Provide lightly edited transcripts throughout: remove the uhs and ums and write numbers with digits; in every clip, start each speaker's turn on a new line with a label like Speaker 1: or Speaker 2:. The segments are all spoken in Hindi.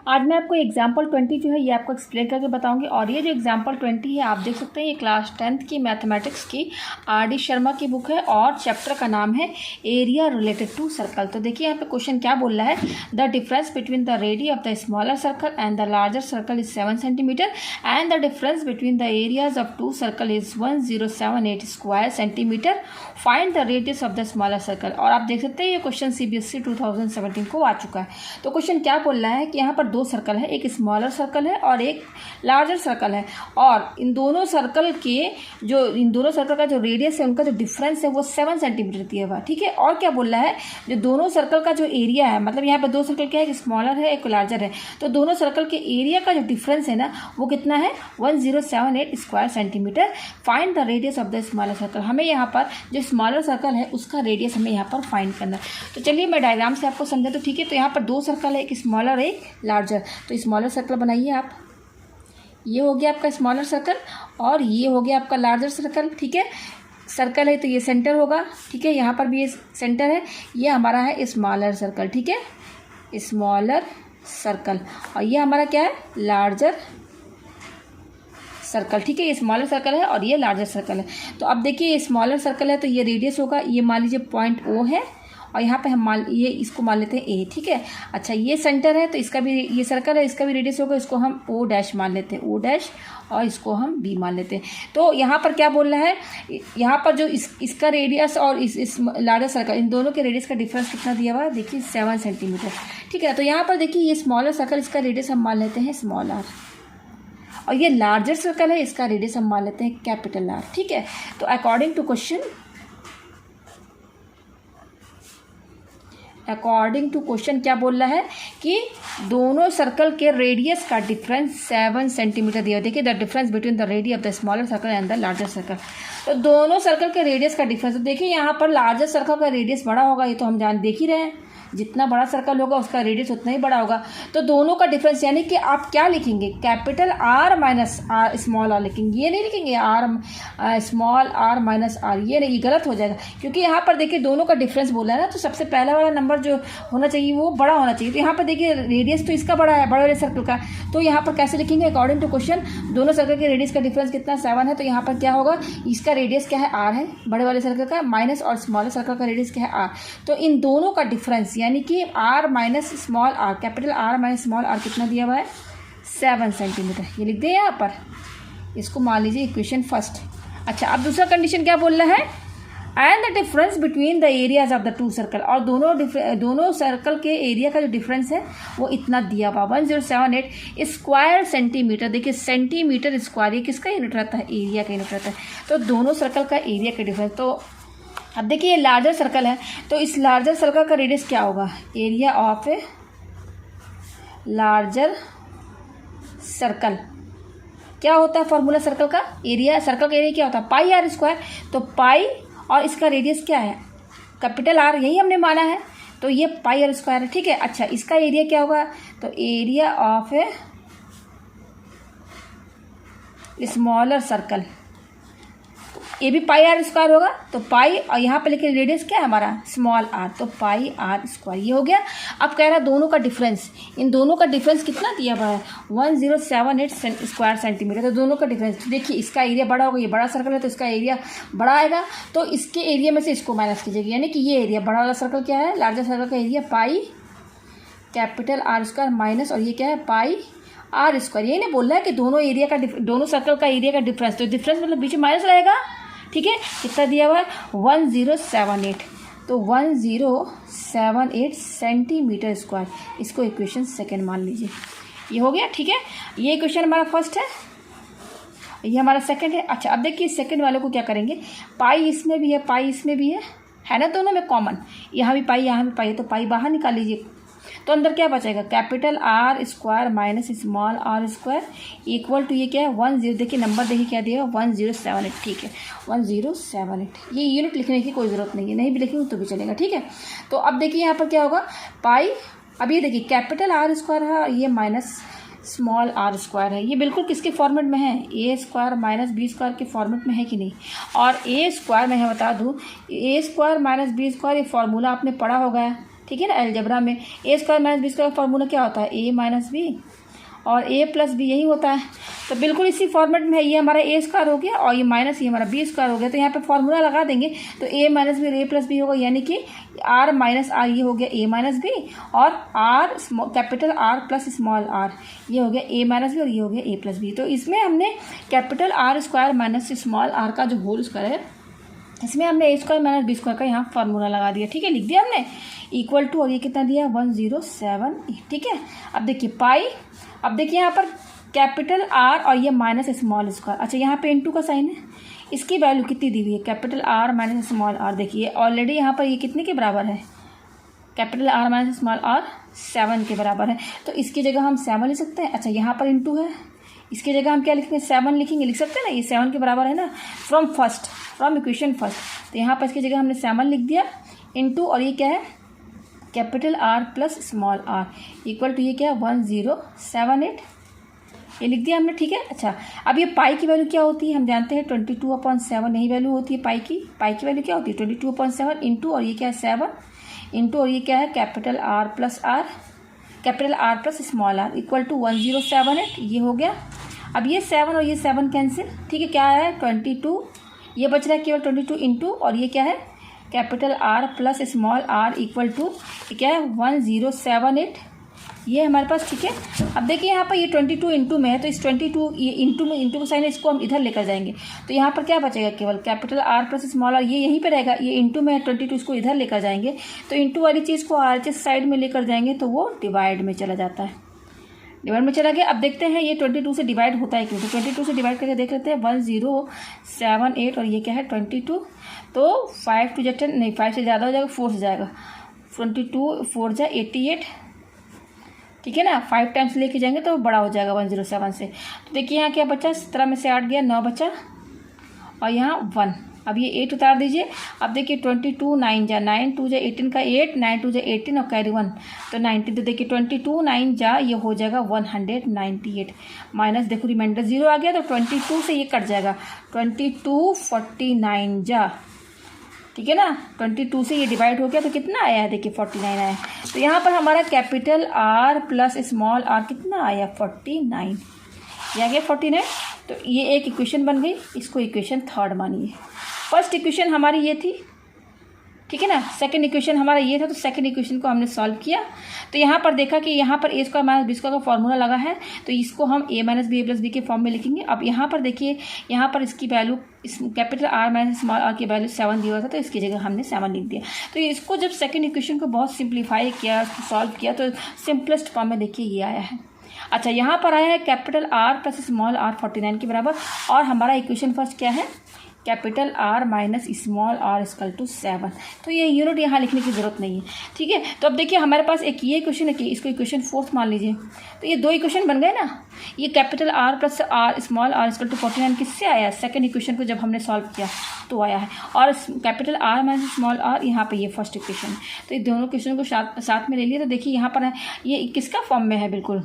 Speaker 1: आज मैं आपको एग्जाम्पल 20 जो है ये आपको एक्सप्लेन करके बताऊंगी। और ये जो एग्जाम्पल 20 है आप देख सकते हैं, ये क्लास 10th की मैथमेटिक्स की RD शर्मा की बुक है और चैप्टर का नाम है एरिया रिलेटेड टू सर्कल। तो देखिए यहाँ पे क्वेश्चन क्या बोल रहा है, the difference between the radius of the smaller circle and the larger circle is 7 centimetre and the difference between the areas of two circle is 1078 square centimetre. Find the radius of the smaller circle. और आप देख सकते हैं ये क्वेश्चन CBSE 2017 को आ चुका है। तो क्वेश्चन क्या बोल रहा है कि यहाँ पर दो सर्कल है, एक स्मॉलर सर्कल है और एक लार्जर सर्कल है, और इन दोनों सर्कल का जो रेडियस है उनका जो डिफरेंस है वो 7 सेंटीमीटर दिया हुआ है। ठीक है, और क्या बोल रहा है, जो दोनों सर्कल का जो एरिया है, मतलब यहाँ पर दो सर्कल क्या है, एक स्मॉलर है एक लार्जर है, तो दोनों सर्कल के एरिया का जो डिफरेंस है ना वो कितना है 1078 square centimetre. Find the radius of the smaller circle. हमें यहाँ पर जो स्मॉलर सर्कल है उसका रेडियस हमें यहाँ पर फाइंड करना है। तो चलिए मैं डायग्राम से आपको समझा। तो ठीक है, तो यहाँ पर दो सर्कल है, एक स्मॉलर एक लार्जर। तो स्मॉलर सर्कल बनाइए आप, ये हो गया आपका स्मॉलर सर्कल और ये हो गया आपका लार्जर सर्कल। ठीक है, सर्कल है तो ये सेंटर होगा। ठीक है, यहाँ पर भी ये सेंटर है, ये हमारा है स्मॉलर सर्कल। ठीक है, स्मॉलर सर्कल, और ये हमारा क्या है लार्जर सर्कल। ठीक है, ये स्मॉलर सर्कल है और ये लार्जर सर्कल है। तो अब देखिए ये स्मॉलर सर्कल है तो ये रेडियस होगा, ये मान लीजिए पॉइंट O है और यहाँ पे हम इसको मान लेते हैं A। ठीक है, अच्छा ये सेंटर है तो इसका भी, ये सर्कल है इसका भी रेडियस होगा, इसको हम O' मान लेते हैं, O' और इसको हम B मान लेते हैं। तो यहाँ पर क्या बोल रहा है, यहाँ पर जो इसका रेडियस और इस लार्जर सर्कल, इन दोनों के रेडियस का डिफरेंस कितना दिया हुआ है, देखिए 7 सेंटीमीटर। ठीक है, तो यहाँ पर देखिए ये स्मॉलर सर्कल, इसका रेडियस हम मान लेते हैं स्मॉल r, और ये लार्जर सर्कल है इसका रेडियस हम मान लेते हैं कैपिटल R। ठीक है, तो अकॉर्डिंग टू क्वेश्चन क्या बोल रहा है कि दोनों सर्कल के रेडियस का डिफरेंस 7 सेंटीमीटर दिया। देखिए the difference between the radius of the smaller circle and the larger circle. तो दोनों सर्कल के रेडियस का डिफरेंस, तो देखिए यहाँ पर लार्जर सर्कल का रेडियस बड़ा होगा, ये तो हम देख ही रहे हैं, जितना बड़ा सर्कल होगा उसका रेडियस उतना ही बड़ा होगा। तो दोनों का डिफरेंस, यानी कि आप क्या लिखेंगे, capital R minus R small r लिखेंगे, ये नहीं लिखेंगे R small r minus R, ये नहीं, गलत हो जाएगा, क्योंकि यहाँ पर देखिए दोनों का डिफरेंस बोला है ना, तो सबसे पहला वाला नंबर जो होना चाहिए वो बड़ा होना चाहिए। तो यहाँ पर देखिए रेडियस तो इसका बड़ा है, बड़े वाले सर्कल का, तो यहाँ पर कैसे लिखेंगे अकॉर्डिंग टू क्वेश्चन, दोनों सर्कल के रेडियस का डिफरेंस कितना 7 है, तो यहाँ पर क्या होगा, इसका रेडियस क्या है R है बड़े वाले सर्कल का, माइनस और स्मॉलर सर्कल का रेडियस क्या है R। तो इन दोनों का डिफरेंस यानी कि R minus small r, capital R minus small r कितना दिया हुआ है 7 सेंटीमीटर। ये लिख दे यहाँ पर, इसको मान लीजिए इक्वेशन फर्स्ट। अच्छा, अब दूसरा कंडीशन क्या बोल रहा है, and the difference between the areas of the two circle, और दोनों सर्कल के एरिया का जो डिफरेंस है वो इतना दिया हुआ 1078 स्क्वायर सेंटीमीटर। देखिए सेंटीमीटर स्क्वायर, ये किसका यूनिट रहता है, एरिया का यूनिट रहता है। तो दोनों सर्कल का एरिया का डिफरेंस, तो अब देखिए ये लार्जर सर्कल है तो इस लार्जर सर्कल का रेडियस क्या होगा, area of a larger circle क्या होता है, फॉर्मूला सर्कल का एरिया, सर्कल का एरिया क्या होता है पाई R स्क्वायर। तो पाई और इसका रेडियस क्या है कैपिटल R, यही हमने माना है, तो ये पाई R स्क्वायर है। ठीक है, अच्छा इसका एरिया क्या होगा, तो area of a smaller circle, ये भी पाई R स्क्वायर होगा, तो पाई और यहाँ पे लिखे रेडियस क्या है हमारा स्मॉल r, तो पाई R स्क्वायर, ये हो गया। अब कह रहा है दोनों का डिफरेंस, इन दोनों का डिफरेंस कितना दिया हुआ है 1078 स्क्वायर सेंटीमीटर। तो दोनों का डिफरेंस, तो देखिए इसका एरिया बड़ा होगा, ये बड़ा सर्कल है तो इसका एरिया बड़ा आएगा, तो इसके एरिया में से इसको माइनस कीजिएगा, यानी कि ये एरिया बड़ा वाला सर्कल क्या है, लार्जर सर्कल का area pi capital R square minus, और ये क्या है पाई R स्क्वायर। ये नहीं बोल रहा है कि दोनों सर्कल का एरिया का डिफरेंस, तो डिफरेंस मतलब बीच में माइनस रहेगा। ठीक है, कितना दिया हुआ है 1078, तो 1078 सेंटीमीटर स्क्वायर, इसको इक्वेशन सेकंड मान लीजिए, ये हो गया। ठीक है, ये इक्वेशन हमारा फर्स्ट है, ये हमारा सेकंड है। अच्छा अब देखिए सेकंड वाले को क्या करेंगे, पाई इसमें भी है पाई इसमें भी है ना, दोनों में कॉमन, यहाँ भी पाई यहाँ भी पाई है, तो पाई बाहर निकाल लीजिए, तो अंदर क्या बचेगा capital R square minus small r square equal to ये क्या है 10, देखिए नंबर देखिए क्या दिया 1078। ठीक है 1078, ये यूनिट लिखने की कोई ज़रूरत नहीं है, नहीं भी लिखेंगे तो भी चलेगा। ठीक है, तो अब देखिए यहाँ पर क्या होगा पाई, अब ये देखिए कैपिटल R स्क्वायर है, ये माइनस स्मॉल r स्क्वायर है, ये बिल्कुल किसके फॉर्मेट में है, a square minus B square के फॉर्मेट में है कि नहीं। और a स्क्वायर मैं बता दूँ, a square minus B square ये फॉर्मूला आपने पढ़ा होगा, ठीक है ना। अलजेब्रा में A square minus B square का फॉर्मूला क्या होता है, ए माइनस बी और ए प्लस बी, यही होता है। तो बिल्कुल इसी फॉर्मेट में है, ये हमारा ए स्क्वायर हो गया और ये माइनस ये हमारा बी स्क्वायर हो गया। तो यहाँ पे फॉर्मूला लगा देंगे तो ए माइनस बी और ए प्लस बी होगा, यानी कि आर माइनस आर, ये हो गया ए माइनस बी, और R capital R plus small R, ये हो गया ए माइनस बी और ये हो गया ए प्लस बी। तो इसमें हमने capital R square minus small R का जो होल स्क्वायर है, इसमें हमने A square minus B square का यहाँ फार्मूला लगा दिया, ठीक है, लिख दिया हमने इक्वल टू, और ये कितना दिया 1078, ठीक है। अब देखिए पाई, अब देखिए यहाँ पर कैपिटल आर और ये माइनस स्मॉल स्क्वायर, अच्छा यहाँ पे इनटू का साइन है, इसकी वैल्यू कितनी दी हुई है, capital R minus small R. देखिए ऑलरेडी यहाँ पर ये कितने के बराबर है, capital R minus small R 7 के बराबर है, तो इसकी जगह हम 7 लिख सकते हैं। अच्छा यहाँ पर इनटू है, इसकी जगह हम क्या लिखेंगे, 7 लिखेंगे, लिख सकते हैं ना, ये 7 के बराबर है ना, फ्रॉम इक्वेशन फर्स्ट। तो यहाँ पर इसकी जगह हमने 7 लिख दिया इनटू, और ये क्या है capital R plus small R equal to, ये क्या है 1078, ये लिख दिया हमने, ठीक है। अच्छा अब ये पाई की वैल्यू क्या होती है, हम जानते हैं 22/7 यही वैल्यू होती है पाई की वैल्यू क्या होती है 22/7 इंटू, और ये क्या है 7 इंटू, और ये क्या है capital R plus small R equal to 1078, ये हो गया। अब ये 7 और ये 7 कैंसिल, ठीक है, क्या है 22, ये बच रहा है केवल 22 इंटू, और ये क्या है capital R plus small R equal to क्या है 1078, ये हमारे पास, ठीक है। अब देखिए यहाँ पर ये 22 इंटू में है, तो इस 22 ये इंटू में इंटू का साइन है, इसको हम इधर लेकर जाएंगे, तो यहाँ पर क्या बचेगा केवल capital R plus small R, ये यहीं पे रहेगा, ये इंटू में है 22, इसको इधर लेकर जाएंगे, तो इंटू वाली चीज़ को आर साइड में लेकर जाएंगे तो वो डिवाइड में चला जाता है, डिवाइड में चला गया। अब देखते हैं ये 22 से डिवाइड होता है क्यों, तो 22 से डिवाइड करके देख लेते हैं 1078, और ये क्या है 22, तो 5 टू 10 नहीं, 5 से ज़्यादा हो जाएगा, 4 से जाएगा, 22 4 जा 88, ठीक है ना, 5 टाइम्स लेके जाएंगे तो बड़ा हो जाएगा 107 से। तो देखिए यहाँ क्या बचा, 17 में से 8 गया, 9 बचा, और यहाँ 1, अब ये 8 उतार दीजिए। अब देखिए 22 9 जा 9 2 जा 18 का 8 9 2 जा 18 और कैरी 1 तो 90, तो देखिए 22 9 जा ये हो जाएगा 198 माइनस, देखो रिमाइंडर 0 आ गया, तो 22 से ये कट जाएगा, 22 49 जा, ठीक है ना, 22 से ये डिवाइड हो गया तो कितना आया है, देखिए 49 आया। तो यहाँ पर हमारा capital R plus small R कितना आया 49, ये आ गया 49। तो ये एक इक्वेशन बन गई, इसको इक्वेशन 3 मानिए। फर्स्ट इक्वेशन हमारी ये थी, ठीक है ना, सेकंड इक्वेशन हमारा ये था, तो सेकंड इक्वेशन को हमने सॉल्व किया। तो यहाँ पर देखा कि यहाँ पर ए स्क्वायर माइनस बी स्क्वायर का फॉर्मूला लगा है, तो इसको हम ए माइनस बी प्लस बी के फॉर्म में लिखेंगे। अब यहाँ पर देखिए, यहाँ पर इसकी वैल्यू इस capital R minus small R की वैल्यू 7 दिया हुआ था, तो इसकी जगह हमने 7 लिख दिया। तो इसको जब सेकंड इक्वेशन को बहुत सिंप्लीफाई किया, सॉल्व किया, तो सिंपलेस्ट फॉर्म में देखिए ये आया है। अच्छा यहाँ पर आया है capital R plus small R 49 के बराबर, और हमारा इक्वेशन फर्स्ट क्या है, capital R minus small R equal to 7। तो ये यूनिट यहाँ लिखने की ज़रूरत नहीं है, ठीक है। तो अब देखिए हमारे पास एक ये इक्वेशन है कि इसको इक्वेशन 4 मान लीजिए, तो ये 2 इक्वेशन बन गए ना। ये capital R plus R small R equal to 49 किससे आया, सेकंड इक्वेशन को जब हमने सॉल्व किया तो आया है, और capital R minus small R यहाँ पे ये फर्स्ट इक्वेशन। तो ये दोनों इक्वेशन को साथ में ले लिया, तो देखिए यहाँ पर ये किसका फॉर्म में है, बिल्कुल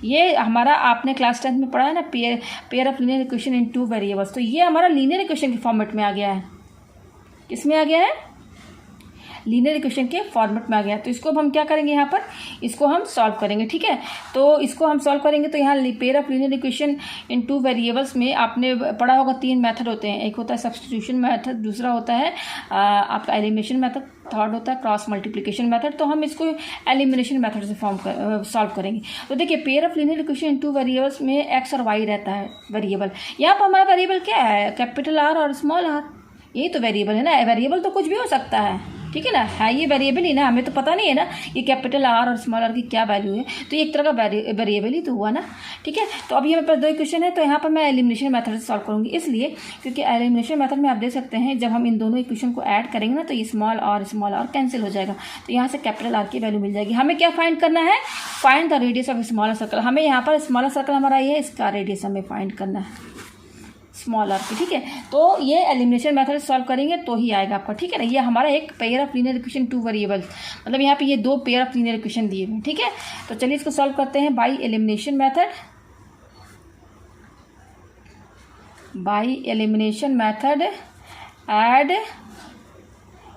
Speaker 1: ये हमारा आपने क्लास 10 में पढ़ा है ना, pair of linear equation in 2 variables. तो ये हमारा लीनियर इक्वेशन के फॉर्मेट में आ गया है, किसमें आ गया है, लीनियर इक्वेशन के फॉर्मेट में आ गया। तो इसको हम क्या करेंगे, यहाँ पर इसको हम सॉल्व करेंगे, ठीक है। तो इसको हम सॉल्व करेंगे, तो यहाँ pair of linear equation in 2 variables में आपने पढ़ा होगा 3 मेथड होते हैं, एक होता है सब्स्टिट्यूशन मेथड, दूसरा होता है आपका एलिमिनेशन मेथड, थर्ड होता है क्रॉस मल्टीप्लिकेशन मेथड। तो हम इसको एलिमिनेशन मेथड से सॉल्व करेंगे। तो देखिए pair of linear equation in 2 variables में एक्स और वाई रहता है वेरिएबल। यहाँ पर हमारा वेरिएबल क्या है, कैपिटल आर और स्मॉल आर, यही तो वेरिएबल है ना। वेरिएबल तो कुछ भी हो सकता है, ठीक है ना, है ये वेरिएबल ही ना, हमें तो पता नहीं है ना ये कैपिटल आर और स्मॉल आर की क्या वैल्यू है, तो ये एक तरह का वेरिएबल ही तो हुआ ना, ठीक है। तो अभी हमारे पास 2 इक्वेशन है, तो यहाँ पर मैं एलिमिनेशन मेथड से सॉल्व करूँगी, इसलिए क्योंकि एलिमिनेशन मेथड में आप देख सकते हैं जब हम इन दोनों इक्वेशन को ऐड करेंगे ना, तो ये स्मॉल आर कैंसिल हो जाएगा, तो यहाँ से कैपिटल आर की वैल्यू मिल जाएगी। हमें क्या फाइंड करना है, find the radius of smaller circle. हमें यहाँ पर स्मॉलर सर्कल हमारा ये है, इसका रेडियस हमें फाइंड करना है स्मॉल आर की, ठीक है। तो ये एलिमिनेशन मेथड सॉल्व करेंगे तो ही आएगा आपका, ठीक है ना। ये हमारा एक pair of linear equation 2 variables, मतलब यहाँ पे ये 2 पेयर ऑफ लीनियर इक्वेशन दिए हुए, ठीक है। तो चलिए इसको सॉल्व करते हैं by elimination method. By elimination method add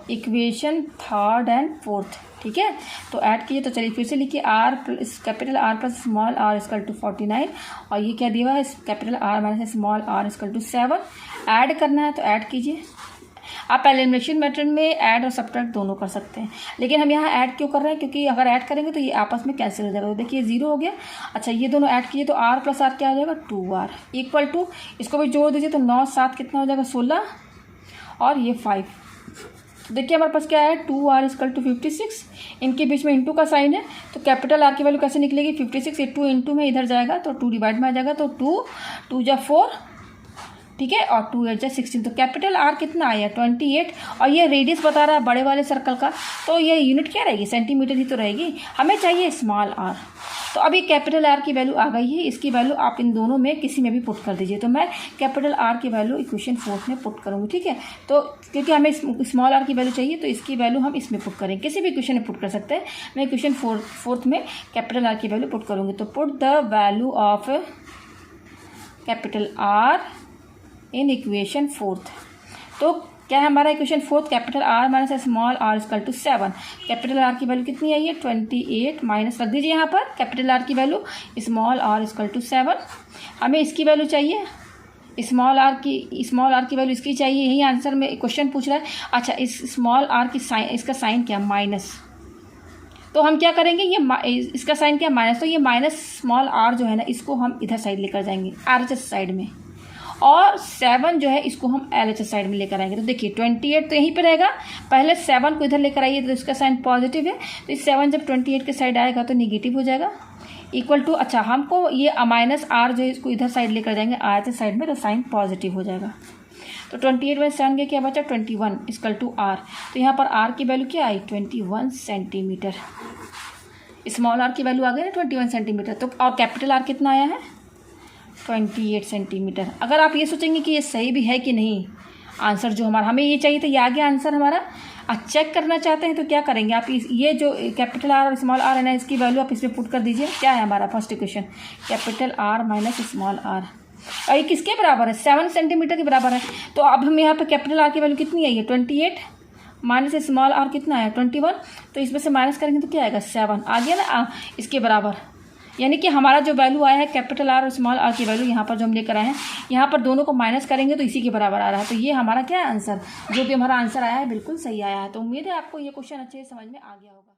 Speaker 1: equation third and fourth, ठीक है। तो ऐड कीजिए, तो चलिए फिर से लिखिए R plus capital R plus small R equal to 49 और ये क्या दिया हुआ है capital R minus small R equal to 7। Add करना है तो ऐड कीजिए। आप एलिमिनेशन मेथड में ऐड और सब्ट्रैक्ट दोनों कर सकते हैं, लेकिन हम यहाँ ऐड क्यों कर रहे हैं, क्योंकि अगर ऐड करेंगे तो ये आपस में कैंसिल हो जाएगा। तो देखिए 0 हो गया। अच्छा ये दोनों ऐड कीजिए तो आर प्लस आर क्या हो जाएगा 2r इक्वल टू, इसको भी जोड़ दीजिए तो 9 7 कितना हो जाएगा 16 और ये 5। तो देखिए हमारे पास क्या है 2r इक्वल टू 56। इनके बीच में इंटू का साइन है तो कैपिटल आर की वैल्यू कैसे निकलेगी 56, ये 2 इंटू में इधर जाएगा तो 2 डिवाइड में आ जाएगा तो 2 जा 4, ठीक है, और 2 8 जा 16। तो कैपिटल आर कितना आया 28 और ये रेडियस बता रहा है बड़े वाले सर्कल का, तो ये यूनिट क्या रहेगी सेंटीमीटर ही तो रहेगी। हमें चाहिए स्मॉल आर। तो अभी कैपिटल आर की वैल्यू आ गई है, इसकी वैल्यू आप इन दोनों में किसी में भी पुट कर दीजिए। तो मैं कैपिटल आर की वैल्यू इक्वेशन फोर्थ में पुट करूँगी, ठीक है। तो क्योंकि हमें स्मॉल आर की वैल्यू चाहिए तो इसकी वैल्यू हम इसमें पुट करेंगे, किसी भी इक्वेशन में पुट कर सकते हैं। मैं इक्वेशन फोर्थ में कैपिटल आर की वैल्यू पुट करूँगी। तो put the value of capital R in equation fourth. तो क्या है हमारा equation fourth capital R minus small R equal to 7। Capital R की वैल्यू कितनी आई है 28 माइनस रख दीजिए यहाँ पर कैपिटल आर की value small R equal to 7। हमें इसकी वैल्यू चाहिए स्मॉल आर की वैल्यू इसकी चाहिए, यही आंसर में क्वेश्चन पूछ रहा है। अच्छा इस स्मॉल आर की साइन, इसका साइन क्या माइनस, तो हम क्या करेंगे ये इसका साइन क्या माइनस, तो ये माइनस स्मॉल आर जो है ना इसको हम इधर साइड लेकर जाएंगे RHS साइड में, और 7 जो है इसको हम LHS साइड में लेकर आएंगे। तो देखिए 28 तो यहीं पे रहेगा, पहले 7 को इधर लेकर आइए तो इसका साइन पॉजिटिव है, तो इस 7 जब 28 के साइड आएगा तो निगेटिव हो जाएगा इक्वल टू। अच्छा हमको ये माइनस आर जो है इसको इधर साइड लेकर जाएंगे RHS साइड में, तो साइन पॉजिटिव हो जाएगा। तो 28 में 7 के क्या बचा 21 इक्वल टू आर। तो यहाँ पर आर की वैल्यू क्या आई 21 सेंटीमीटर। स्मॉल आर की वैल्यू आ गई ना 21 सेंटीमीटर। तो और कैपिटल आर कितना आया है 28 सेंटीमीटर। अगर आप ये सोचेंगे कि ये सही भी है कि नहीं आंसर जो हमें ये चाहिए, तो ये आ गया आंसर हमारा। चेक करना चाहते हैं तो क्या करेंगे आप ये जो कैपिटल आर और स्मॉल आर है ना इसकी वैल्यू आप इसमें पुट कर दीजिए। क्या है हमारा first equation capital R minus small R, और ये किसके बराबर है 7 सेंटीमीटर के बराबर है। तो अब हम यहाँ पे कैपिटल आर की वैल्यू कितनी आई है 28 माइनस स्मॉल आर कितना है 21, तो इसमें से माइनस करेंगे तो क्या आएगा 7 आ गया ना इसके बराबर। यानी कि हमारा जो वैल्यू आया है कैपिटल आर और स्मॉल आर की वैल्यू यहाँ पर जो हम लेकर आए हैं, यहाँ पर दोनों को माइनस करेंगे तो इसी के बराबर आ रहा है। तो ये हमारा क्या है आंसर, जो भी हमारा आंसर आया है बिल्कुल सही आया है। तो उम्मीद है आपको ये क्वेश्चन अच्छे से समझ में आ गया होगा।